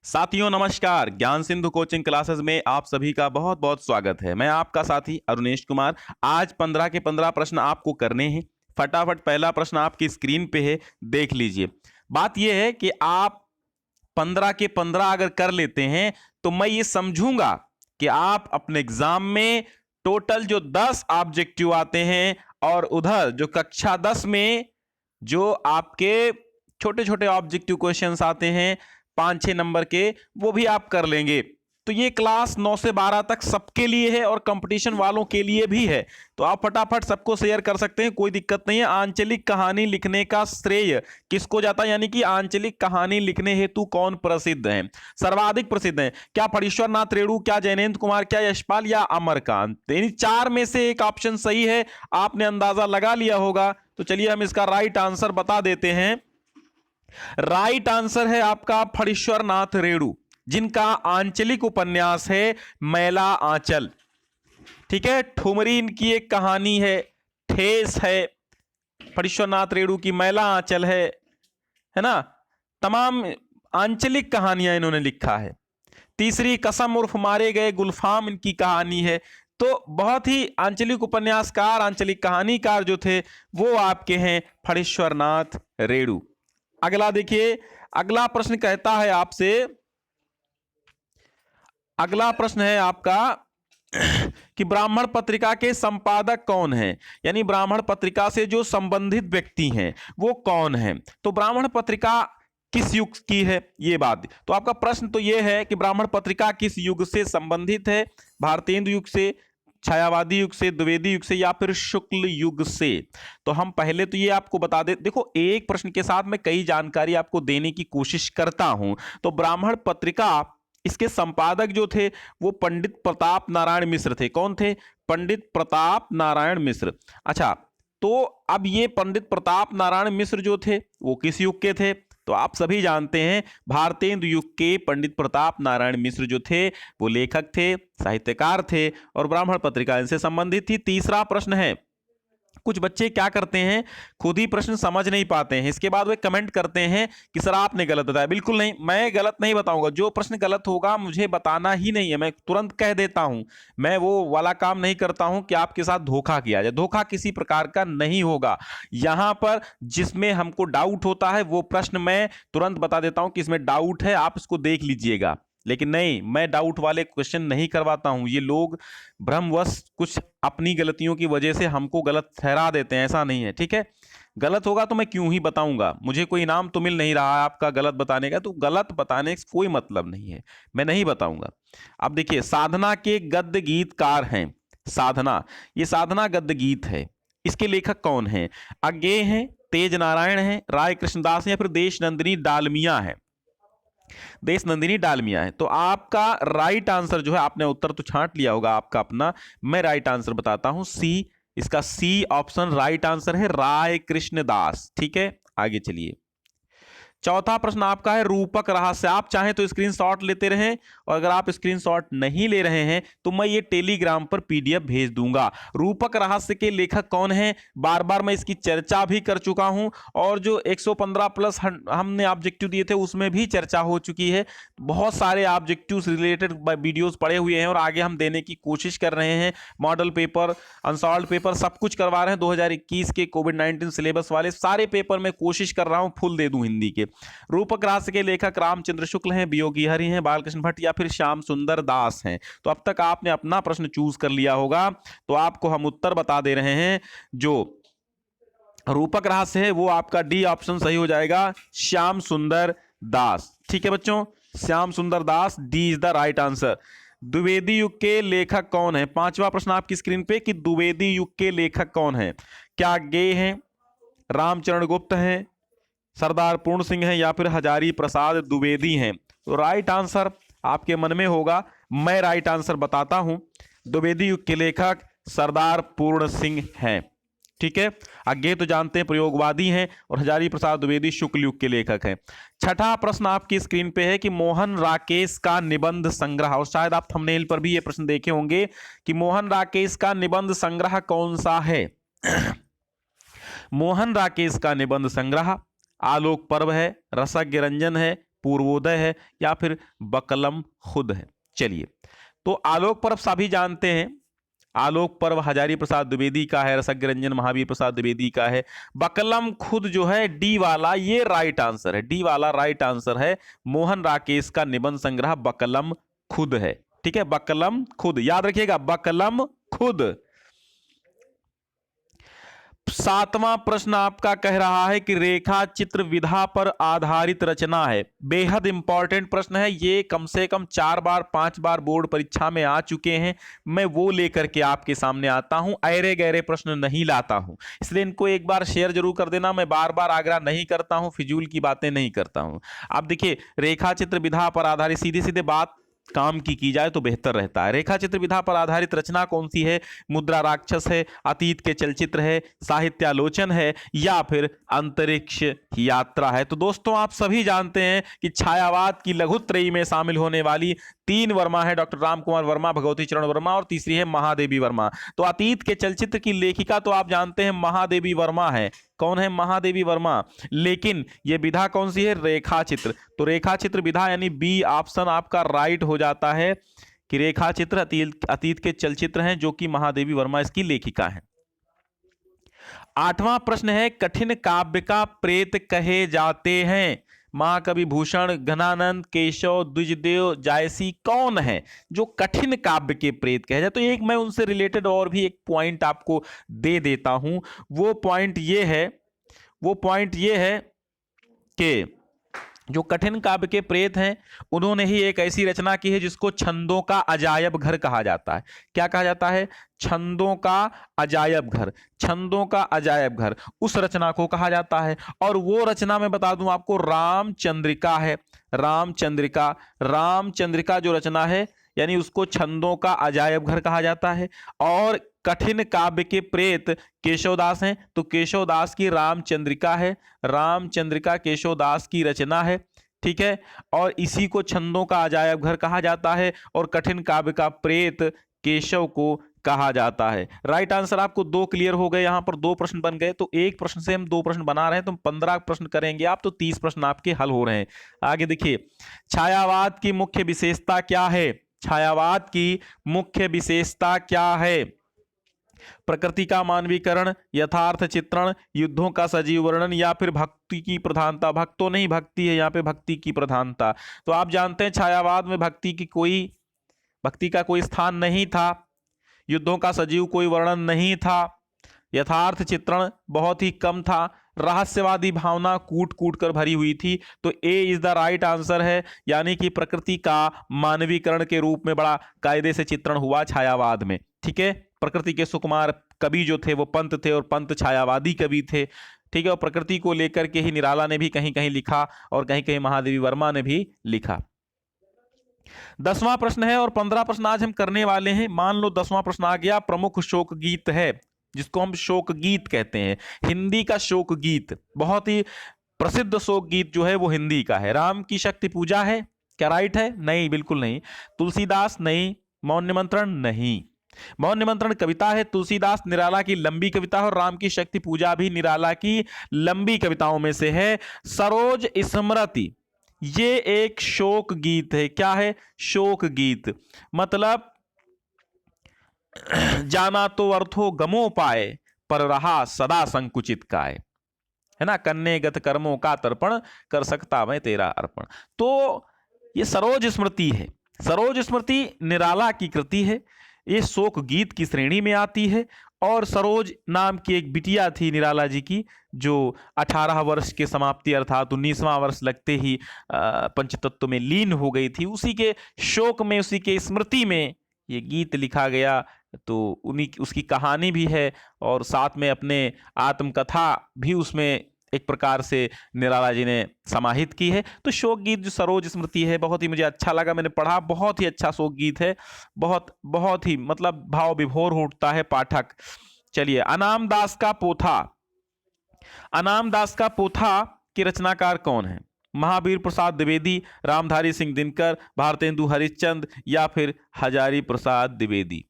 साथियों नमस्कार। ज्ञान सिंधु कोचिंग क्लासेस में आप सभी का बहुत बहुत स्वागत है। मैं आपका साथी अरुणेश कुमार। आज 15 के 15 प्रश्न आपको करने हैं। फटाफट पहला प्रश्न आपकी स्क्रीन पे है, देख लीजिए। बात यह है कि आप 15 के 15 अगर कर लेते हैं तो मैं ये समझूंगा कि आप अपने एग्जाम में टोटल जो 10 ऑब्जेक्टिव आते हैं और उधर जो कक्षा 10 में जो आपके छोटे छोटे ऑब्जेक्टिव क्वेश्चंस आते हैं 5-6 नंबर के, वो भी आप कर लेंगे। तो ये क्लास 9 से 12 तक सबके लिए है और कंपटीशन वालों के लिए भी है। तो आप फटाफट सबको शेयर कर सकते हैं, कोई दिक्कत नहीं है। आंचलिक कहानी लिखने का श्रेय किसको जाता है, यानी कि आंचलिक कहानी लिखने हेतु कौन प्रसिद्ध है, सर्वाधिक प्रसिद्ध है? क्या फणीश्वर नाथ रेणु, क्या जयनेंद्र कुमार, क्या यशपाल या अमरकांत? यानी चार में से एक ऑप्शन सही है। आपने अंदाजा लगा लिया होगा। तो चलिए हम इसका राइट आंसर बता देते हैं। राइट आंसर है आपका फणीश्वर नाथ रेणु, जिनका आंचलिक उपन्यास है मैला आंचल। ठीक है, ठुमरी इनकी एक कहानी है, ठेस है, फणीश्वर नाथ रेणु की मैला आंचल है ना। तमाम आंचलिक कहानियां इन्होंने लिखा है। तीसरी कसम उर्फ मारे गए गुलफाम इनकी कहानी है। तो बहुत ही आंचलिक उपन्यासकार, आंचलिक कहानीकार जो थे वो आपके हैं फणीश्वर नाथ रेणु। अगला देखिए, अगला प्रश्न कहता है आपसे, अगला प्रश्न है आपका कि ब्राह्मण पत्रिका के संपादक कौन है, यानी ब्राह्मण पत्रिका से जो संबंधित व्यक्ति हैं वो कौन है। तो ब्राह्मण पत्रिका किस युग की है, ये बात। तो आपका प्रश्न तो ये है कि ब्राह्मण पत्रिका किस युग से संबंधित है, भारतेंदु युग से, छायावादी युग से, द्विवेदी युग से या फिर शुक्ल युग से। तो हम पहले तो ये आपको बता दे, देखो एक प्रश्न के साथ मैं कई जानकारी आपको देने की कोशिश करता हूं। तो ब्राह्मण पत्रिका, इसके संपादक जो थे वो पंडित प्रताप नारायण मिश्र थे। कौन थे? पंडित प्रताप नारायण मिश्र। अच्छा, तो अब ये पंडित प्रताप नारायण मिश्र जो थे वो किस युग के थे? तो आप सभी जानते हैं भारतेंदु युग के पंडित प्रताप नारायण मिश्र जो थे वो लेखक थे, साहित्यकार थे और ब्राह्मण पत्रिका इनसे संबंधित थी। तीसरा प्रश्न है, कुछ बच्चे क्या करते हैं, खुद ही प्रश्न समझ नहीं पाते हैं, इसके बाद वे कमेंट करते हैं कि सर आपने गलत बताया। बिल्कुल नहीं, मैं गलत नहीं बताऊंगा। जो प्रश्न गलत होगा मुझे बताना ही नहीं है, मैं तुरंत कह देता हूं। मैं वो वाला काम नहीं करता हूं कि आपके साथ धोखा किया जाए। धोखा किसी प्रकार का नहीं होगा। यहां पर जिसमें हमको डाउट होता है वो प्रश्न मैं तुरंत बता देता हूं कि इसमें डाउट है, आप इसको देख लीजिएगा। लेकिन नहीं, मैं डाउट वाले क्वेश्चन नहीं करवाता हूं। ये लोग भ्रमवश कुछ अपनी गलतियों की वजह से हमको गलत ठहरा देते हैं, ऐसा नहीं है। ठीक है, गलत होगा तो मैं क्यों ही बताऊंगा, मुझे कोई इनाम तो मिल नहीं रहा है आपका गलत बताने का, तो गलत बताने से कोई मतलब नहीं है, मैं नहीं बताऊंगा। अब देखिए, साधना के गद्य गीतकार हैं। साधना, ये साधना गद्य गीत है, इसके लेखक कौन है? अज्ञेय हैं, तेज नारायण हैं, राय कृष्णदास हैं या फिर देश नंदिनी डालमिया है? देश नंदिनी डालमिया है। तो आपका राइट आंसर जो है, आपने उत्तर तो छांट लिया होगा आपका अपना, मैं राइट आंसर बताता हूं, सी। इसका सी ऑप्शन राइट आंसर है, राय कृष्णदास। ठीक है, आगे चलिए। चौथा प्रश्न आपका है रूपक रहस्य। आप चाहें तो स्क्रीनशॉट लेते रहें और अगर आप स्क्रीनशॉट नहीं ले रहे हैं तो मैं ये टेलीग्राम पर पीडीएफ भेज दूंगा। रूपक रहस्य के लेखक कौन है? बार बार मैं इसकी चर्चा भी कर चुका हूं और जो 115 प्लस हमने ऑब्जेक्टिव दिए थे उसमें भी चर्चा हो चुकी है। बहुत सारे ऑब्जेक्टिव रिलेटेड वीडियोस पड़े हुए हैं और आगे हम देने की कोशिश कर रहे हैं। मॉडल पेपर, अनसॉल्व पेपर सब कुछ करवा रहे हैं। 2021 के कोविड-19 सिलेबस वाले सारे पेपर में कोशिश कर रहा हूं फुल दे दूं हिंदी के। रूपक रहस्य के लेखक रामचंद्र शुक्ल हैं, वियोगी हरि हैं, बालकृष्ण भट्ट या फिर श्याम सुंदर दास हैं? तो अब तक आपने अपना प्रश्न चूज कर लिया होगा, तो आपको हम उत्तर बता दे रहे हैं। जो रूपक रहस्य है वो आपका डी ऑप्शन सही हो जाएगा, श्याम सुंदर दास। ठीक है बच्चों, Shyam Sundar Das, D is the right answer. Dwivedi युग के लेखक कौन है? पांचवा प्रश्न आपकी स्क्रीन पे कि द्विवेदी युग के लेखक कौन है? क्या गे हैं, रामचरण गुप्त हैं, सरदार पूर्ण सिंह हैं या फिर हजारी प्रसाद द्विवेदी हैं? तो राइट आंसर आपके मन में होगा, मैं राइट आंसर बताता हूं। द्विवेदी युग के लेखक सरदार पूर्ण सिंह हैं। ठीक है, आगे तो जानते हैं प्रयोगवादी हैं और हजारी प्रसाद द्विवेदी शुक्ल युग के लेखक हैं। छठा प्रश्न आपकी स्क्रीन पे है कि मोहन राकेश का निबंध संग्रह, और शायद आप थंबनेल पर भी ये प्रश्न देखे होंगे कि मोहन राकेश का निबंध संग्रह कौन सा है? मोहन राकेश का निबंध संग्रह आलोक पर्व है, रसज्ञ रंजन है, पूर्वोदय है या फिर बकलम खुद है। चलिए, तो आलोक पर्व सभी जानते हैं, आलोक पर्व हजारी प्रसाद द्विवेदी का है, रसज्ञ रंजन महावीर प्रसाद द्विवेदी का है। बकलम खुद जो है डी वाला, ये राइट आंसर है, डी वाला राइट आंसर है। मोहन राकेश का निबंध संग्रह बकलम खुद है। ठीक है, बकलम खुद याद रखिएगा, बकलम खुद। सातवां प्रश्न आपका कह रहा है कि रेखा चित्र विधा पर आधारित रचना है। बेहद इंपॉर्टेंट प्रश्न है ये, कम से कम 4 बार 5 बार बोर्ड परीक्षा में आ चुके हैं। मैं वो लेकर के आपके सामने आता हूं, ऐरे गहरे प्रश्न नहीं लाता हूं, इसलिए इनको एक बार शेयर जरूर कर देना। मैं बार बार आग्रह नहीं करता हूं, फिजूल की बातें नहीं करता हूं। आप देखिए, रेखा चित्र विधा पर आधारित, सीधे सीधे बात काम की जाए तो बेहतर रहता है। रेखा चित्र विधा पर आधारित रचना कौन सी है? मुद्रा राक्षस है, अतीत के चलचित्र है, साहित्यालोचन है या फिर अंतरिक्ष यात्रा है। तो दोस्तों आप सभी जानते हैं कि छायावाद की लघुत्रयी में शामिल होने वाली 3 वर्मा है, डॉक्टर राम कुमार वर्मा, भगवती चरण वर्मा और तीसरी है महादेवी वर्मा। तो अतीत के चलचित्र की लेखिका तो आप जानते हैं महादेवी वर्मा है। कौन है? महादेवी वर्मा। लेकिन यह विधा कौन सी है? रेखा चित्र। तो रेखा चित्र विधा यानी बी ऑप्शन आपका राइट हो जाता है कि रेखा चित्र अतीत के चलचित्र हैं, जो कि महादेवी वर्मा इसकी लेखिका है। 8वां प्रश्न है, कठिन काव्य का प्रेत कहे जाते हैं? महाकवि भूषण, घनानंद, केशव, द्विजदेव, जायसी कौन है जो कठिन काव्य के प्रेत कहे जाए? तो एक मैं उनसे रिलेटेड और भी एक पॉइंट आपको दे देता हूं। वो पॉइंट ये है कि जो कठिन काव्य के प्रेत हैं, उन्होंने ही एक ऐसी रचना की है जिसको छंदों का अजायब घर कहा जाता है। क्या कहा जाता है? छंदों का अजायब घर। छंदों का अजायब घर उस रचना को कहा जाता है। और वो रचना मैं बता दूं आपको, रामचंद्रिका है। रामचंद्रिका जो रचना है, यानी उसको छंदों का अजायब घर कहा जाता है। और कठिन काव्य के प्रेत केशवदास हैं, तो केशवदास की रामचंद्रिका है। रामचंद्रिका केशवदास की रचना है। ठीक है, और इसी को छंदों का अजायब घर कहा जाता है और कठिन काव्य का प्रेत केशव को कहा जाता है। राइट आंसर आपको 2 क्लियर हो गए। यहां पर 2 प्रश्न बन गए, तो एक प्रश्न से हम 2 प्रश्न बना रहे हैं, तो 15 प्रश्न करेंगे आप, तो 30 प्रश्न आपके हल हो रहे हैं। आगे देखिए, छायावाद की मुख्य विशेषता क्या है? छायावाद की मुख्य विशेषता क्या है? प्रकृति का मानवीकरण, यथार्थ चित्रण, युद्धों का सजीव वर्णन या फिर भक्ति की प्रधानता? भक्तों नहीं, भक्ति है, यहाँ पे भक्ति की प्रधानता। तो आप जानते हैं छायावाद में भक्ति का कोई स्थान नहीं था, युद्धों का सजीव कोई वर्णन नहीं था, यथार्थ चित्रण बहुत ही कम था, रहस्यवादी भावना कूट कूट कर भरी हुई थी। तो ए इज द राइट आंसर है, यानी कि प्रकृति का मानवीकरण के रूप में बड़ा कायदे से चित्रण हुआ छायावाद में। ठीक है, प्रकृति के सुकुमार कवि जो थे वो पंत थे, और पंत छायावादी कवि थे। ठीक है, और प्रकृति को लेकर के ही निराला ने भी कहीं कहीं लिखा और कहीं कहीं महादेवी वर्मा ने भी लिखा। 10वां प्रश्न है और 15 प्रश्न आज हम करने वाले हैं। मान लो 10वां प्रश्न आ गया, प्रमुख शोक गीत है, जिसको हम शोक गीत कहते हैं। हिंदी का शोक गीत, बहुत ही प्रसिद्ध शोक गीत जो है वो हिंदी का है। राम की शक्ति पूजा है, क्या राइट है? नहीं, बिल्कुल नहीं। तुलसीदास? नहीं। मौन निमंत्रण? नहीं। मौन निमंत्रण कविता है, तुलसीदास निराला की लंबी कविता है और राम की शक्ति पूजा भी निराला की लंबी कविताओं में से है। सरोज स्मृति ये एक शोक गीत है। क्या है? शोक गीत। मतलब जाना तो अर्थो गमो पाए, पर रहा सदा संकुचित काय, है ना। कन्ने गत कर्मों का तर्पण, कर सकता मैं तेरा अर्पण। तो ये सरोज स्मृति है। सरोज स्मृति निराला की कृति है, ये शोक गीत की श्रेणी में आती है। और सरोज नाम की एक बिटिया थी निराला जी की, जो 18 वर्ष के समाप्ति अर्थात 19वां वर्ष लगते ही पंचतत्व में लीन हो गई थी। उसी के शोक में, उसी के स्मृति में ये गीत लिखा गया। तो उन्हीं उसकी कहानी भी है और साथ में अपने आत्मकथा भी उसमें एक प्रकार से निराला जी ने समाहित की है। तो शोक गीत जो सरोज स्मृति है, बहुत ही मुझे अच्छा लगा, मैंने पढ़ा, बहुत ही अच्छा शोक गीत है, बहुत ही मतलब भाव विभोर उठता है पाठक। चलिए, अनाम दास का पोथा। अनाम दास का पोथा के रचनाकार कौन है? महावीर प्रसाद द्विवेदी, रामधारी सिंह दिनकर, भारतेंदु हरिश्चंद्र या फिर हजारी प्रसाद द्विवेदी?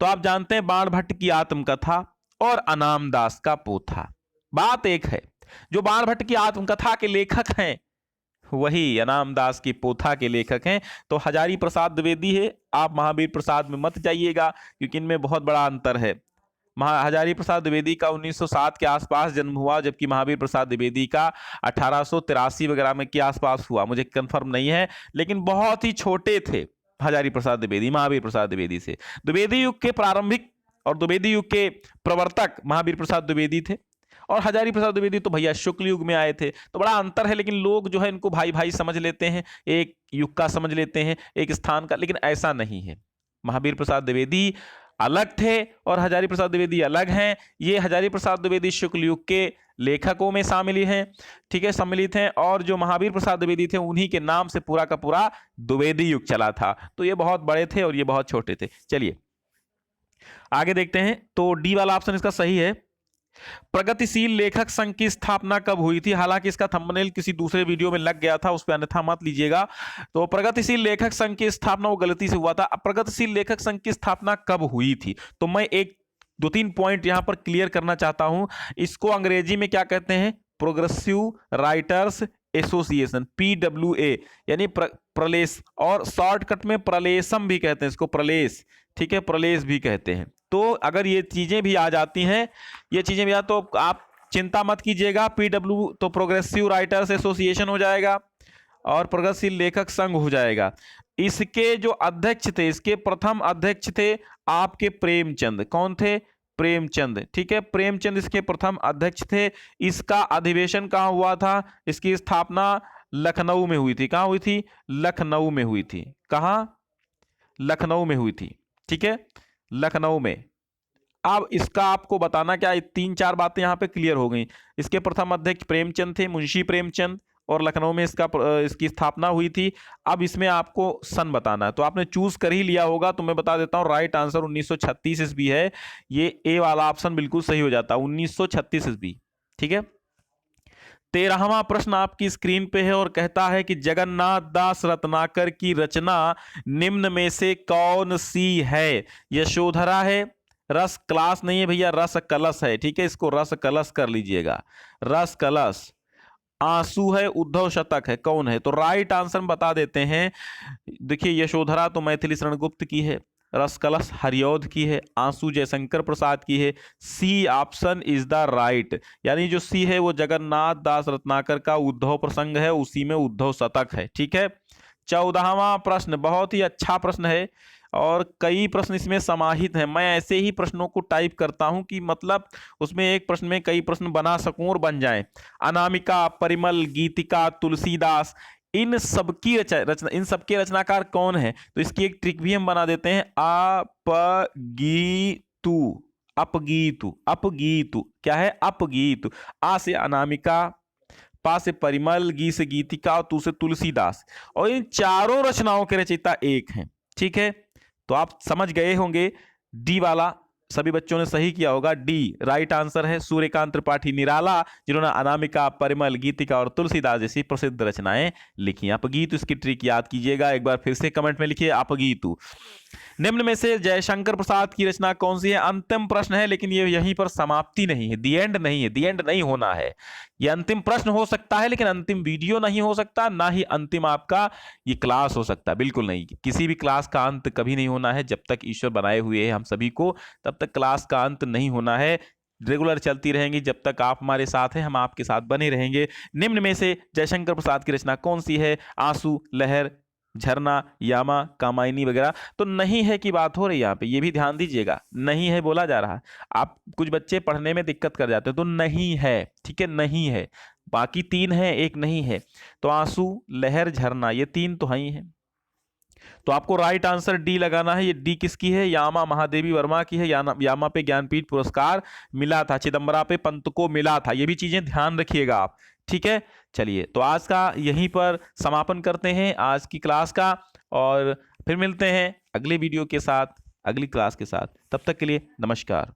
तो आप जानते हैं बाणभट्ट की आत्मकथा और अनाम दास का पोथा। बात एक है, जो बाणभट्ट की आत्मकथा के लेखक हैं वही इनाम दास की पोथा के लेखक हैं। तो हजारी प्रसाद द्विवेदी है, आप महावीर प्रसाद में मत जाइएगा क्योंकि इनमें बहुत बड़ा अंतर है। हजारी प्रसाद द्विवेदी का 1907 के आसपास जन्म हुआ, जबकि महावीर प्रसाद द्विवेदी का 1883 वगैरह में के आसपास हुआ, मुझे कंफर्म नहीं है, लेकिन बहुत ही छोटे थे हजारी प्रसाद द्विवेदी महावीर प्रसाद द्विवेदी से। द्विवेदी युग के प्रारंभिक और द्विवेदी युग के प्रवर्तक महावीर प्रसाद द्विवेदी थे, और हजारी प्रसाद द्विवेदी तो भैया शुक्ल युग में आए थे। तो बड़ा अंतर है, लेकिन लोग जो है इनको भाई भाई समझ लेते हैं, एक युग का समझ लेते हैं, एक स्थान का, लेकिन ऐसा नहीं है। महावीर प्रसाद द्विवेदी अलग थे और हजारी प्रसाद द्विवेदी अलग हैं। ये हजारी प्रसाद द्विवेदी शुक्ल युग के लेखकों में शामिल हैं, ठीक है, सम्मिलित हैं, और जो महावीर प्रसाद द्विवेदी थे उन्हीं के नाम से पूरा का पूरा द्विवेदी युग चला था। तो ये बहुत बड़े थे और ये बहुत छोटे थे। चलिए आगे देखते हैं। तो डी वाला ऑप्शन इसका सही है। प्रगतिशील लेखक संघ की स्थापना कब हुई थी? हालांकि इसका थंबनेल किसी दूसरे वीडियो में लग गया था, उस पर अन्यथा मत लीजिएगा। तो प्रगतिशील लेखक संघ की स्थापना वो गलती से हुआ था। प्रगतिशील लेखक संघ की स्थापना कब हुई थी? तो मैं एक 2-3 पॉइंट यहां पर क्लियर करना चाहता हूं। इसको अंग्रेजी में क्या कहते हैं? प्रोग्रेसिव राइटर्स एसोसिएशन, PWA, यानी प्रलेस, और शॉर्टकट में प्रलेसम भी कहते हैं इसको, प्रलेस, ठीक है, प्रलेस भी कहते हैं। तो अगर ये चीजें भी आ जाती हैं, ये चीजें भी आ, तो आप चिंता मत कीजिएगा। PW तो प्रोग्रेसिव राइटर्स एसोसिएशन हो जाएगा और प्रगतिशील लेखक संघ हो जाएगा। इसके जो अध्यक्ष थे, इसके प्रथम अध्यक्ष थे आपके प्रेमचंद। कौन थे? प्रेमचंद, ठीक है, प्रेमचंद इसके प्रथम अध्यक्ष थे। इसका अधिवेशन कहाँ हुआ था? इसकी स्थापना लखनऊ में हुई थी। कहाँ हुई थी? लखनऊ में हुई थी। कहाँ? लखनऊ में हुई थी, ठीक है, लखनऊ में। अब इसका आपको बताना क्या, 3-4 बातें यहां पे क्लियर हो गई। इसके प्रथम अध्यक्ष प्रेमचंद थे, मुंशी प्रेमचंद, और लखनऊ में इसकी स्थापना हुई थी। अब इसमें आपको सन बताना है, तो आपने चूज कर ही लिया होगा, तो मैं बता देता हूं राइट आंसर 1936 ईस्वी है। ये ए वाला ऑप्शन बिल्कुल सही हो जाता है, 1936 ईस्वी, ठीक है। 13वां प्रश्न आपकी स्क्रीन पे है और कहता है कि जगन्नाथ दास रत्नाकर की रचना निम्न में से कौन सी है? यशोधरा है, रस क्लास नहीं है भैया, रस कलश है, ठीक है, इसको रस कलश कर लीजिएगा, रस कलश। आंसू है, उद्धव शतक है, कौन है? तो राइट आंसर बता देते हैं। देखिए यशोधरा तो मैथिली शरण गुप्त की है, रस कलश हरिऔध की है, आंसू जयशंकर प्रसाद की है। C option is the right, यानी जो सी है वो जगन्नाथ दास रत्नाकर का उद्धव प्रसंग है, उसी में उद्धव शतक है, ठीक है। 14वां प्रश्न बहुत ही अच्छा प्रश्न है और कई प्रश्न इसमें समाहित हैं। मैं ऐसे ही प्रश्नों को टाइप करता हूं कि मतलब उसमें एक प्रश्न में कई प्रश्न बना सकूं और बन जाएं। अनामिका, परिमल, गीतिका, तुलसीदास, इन सबकी इन सबके रचनाकार कौन है? तो इसकी एक ट्रिक भी हम बना देते हैं। अपगीतु, अपगीतु, अपगीतु क्या है? अपगीतु। आ से अनामिका, पा से परिमल, गी से गीतिका और तू से तुलसीदास, और इन चारों रचनाओं के रचयिता एक हैं, ठीक है। तो आप समझ गए होंगे। डी वाला सभी बच्चों ने सही किया होगा, डी राइट आंसर है। सूर्यकांत त्रिपाठी निराला, जिन्होंने अनामिका, परिमल, गीतिका और तुलसीदास जैसी प्रसिद्ध रचनाएं लिखी। अपगीतु इसकी ट्रिक याद कीजिएगा, एक बार फिर से कमेंट में लिखिए अपगीतु। निम्न में से जयशंकर प्रसाद की रचना कौन सी है? अंतिम प्रश्न है, लेकिन ये यहीं पर समाप्ति नहीं है, दी एंड नहीं है, दी एंड नहीं होना है। ये अंतिम प्रश्न हो सकता है, लेकिन अंतिम वीडियो नहीं हो सकता, ना ही अंतिम आपका ये क्लास हो सकता है, बिल्कुल नहीं। किसी भी क्लास का अंत कभी नहीं होना है, जब तक ईश्वर बनाए हुए हैं हम सभी को, तब तक क्लास का अंत नहीं होना है। रेगुलर चलती रहेंगी, जब तक आप हमारे साथ हैं हम आपके साथ बने रहेंगे। निम्न में से जयशंकर प्रसाद की रचना कौन सी है? आंसू, लहर, झरना, यामा, कामायनी वगैरह। तो नहीं है की बात हो रही है यहाँ पे, ये भी ध्यान दीजिएगा, नहीं है बोला जा रहा है। आप कुछ बच्चे पढ़ने में दिक्कत कर जाते हैं, तो नहीं है, ठीक है, नहीं है। बाकी 3 है, एक नहीं है। तो आंसू, लहर, झरना, ये 3 तो ही है। तो आपको राइट आंसर डी लगाना है। ये डी किसकी है? यामा महादेवी वर्मा की है। यामा पे ज्ञानपीठ पुरस्कार मिला था, चिदम्बरा पे पंत को मिला था। ये भी चीजें ध्यान रखिएगा आप, ठीक है। चलिए तो आज का यहीं पर समापन करते हैं आज की क्लास का, और फिर मिलते हैं अगले वीडियो के साथ, अगली क्लास के साथ। तब तक के लिए नमस्कार।